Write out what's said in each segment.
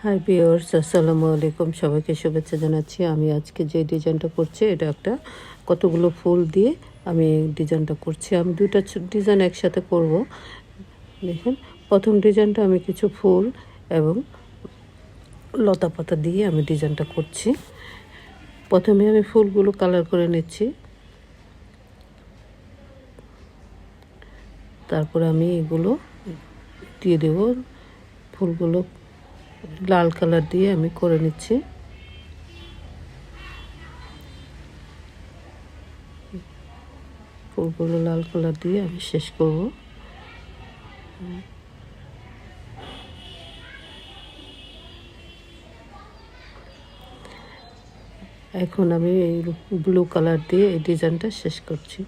Hi viewers, আসসালামু আলাইকুম। সবাইকে শুভেচ্ছা জানাচ্ছি। আমি আজকে যে ডিজাইনটা করছি এটা একটা কতগুলো ফুল দিয়ে আমি ডিজাইনটা করছি। আমি দুইটা ডিজাইন একসাথে করব। দেখেন, প্রথম ডিজাইনটা আমি কিছু ফুল এবং লতা পাতা দিয়ে আমি ডিজাইনটা করছি। প্রথমে আমি ফুলগুলো কালার করে নিচ্ছি, তারপরে আমি এগুলো দিয়ে দেব। ফুলগুলো লাল কালার দিয়ে আমি করে নিচ্ছি। ফুলগুলো লাল কালার দিয়ে আমি শেষ করব। এখন আমি এই ব্লু কালার দিয়ে এই ডিজাইনটা শেষ করছি।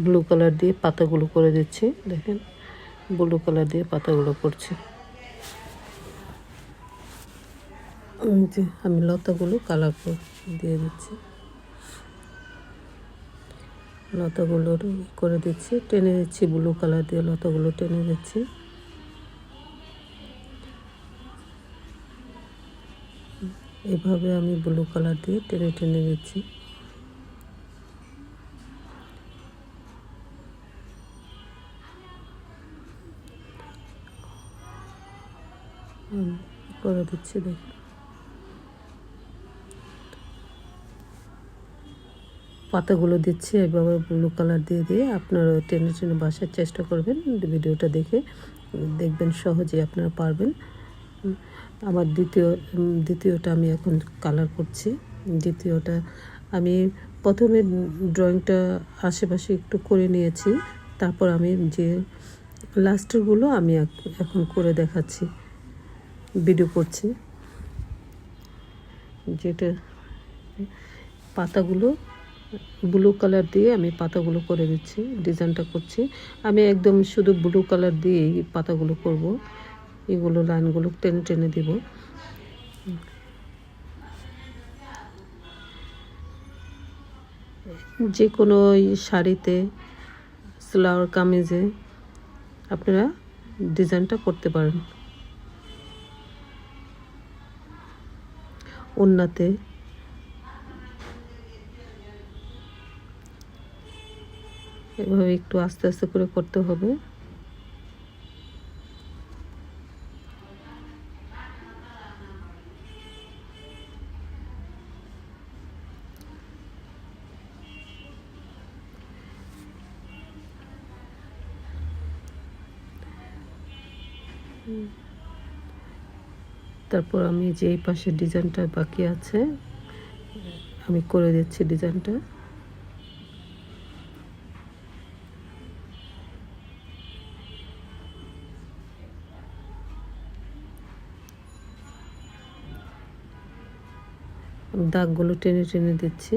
ব্লু কালার দিয়ে পাতাগুলো করে দিচ্ছি। দেখেন, ব্লু কালার দিয়ে পাতাগুলো করছি। আমি লতাগুলো কালার দিয়ে দিচ্ছি। লতাগুলো করে দিচ্ছি, টেনে দিচ্ছি। ব্লু কালার দিয়ে লতাগুলো টেনে দিচ্ছি। এভাবে আমি ব্লু কালার দিয়ে টেনে টেনে দিচ্ছি। করে দিচ্ছি। দেখুন, পাতাগুলো দিচ্ছি এভাবে ব্লু কালার দিয়ে দিয়ে আপনারা টেনে টেনে বাসার চেষ্টা করবেন। ভিডিওটা দেখে দেখবেন সহজেই আপনারা পারবেন। আমার দ্বিতীয়টা আমি এখন কালার করছি। দ্বিতীয়টা আমি প্রথমে ড্রয়িংটা আশেপাশে একটু করে নিয়েছি, তারপর আমি যে লাস্টেরগুলো আমি এখন করে দেখাচ্ছি, ভিডিও করছি। যেটা পাতাগুলো ব্লু কালার দিয়ে আমি পাতাগুলো করে দিচ্ছি, ডিজাইনটা করছি। আমি একদম শুধু ব্লু কালার দিয়েই পাতাগুলো করব। এগুলো লাইনগুলো টেনে টেনে দিব। যে কোনো শাড়িতে, সালোয়ার কামিজে আপনারা ডিজাইনটা করতে পারেন। ওড়নাতে এভাবে একটু আস্তে আস্তে করে করতে হবে। তারপর আমি যে এই পাশে ডিজাইনটা বাকি আছে আমি করে দিচ্ছি ডিজাইনটা। দাগগুলো টেনে টেনে দিচ্ছি।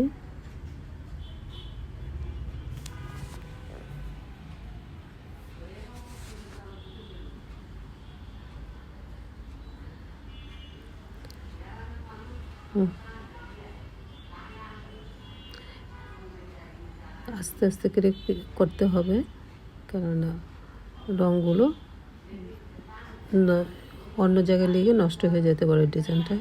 আস্তে আস্তে করে করতে হবে, কেননা রঙগুলো অন্য জায়গায় লেগে নষ্ট হয়ে যেতে পারে ডিজাইনটা।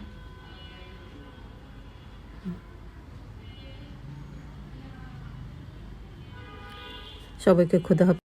সবাইকে খোদা হাফেজ।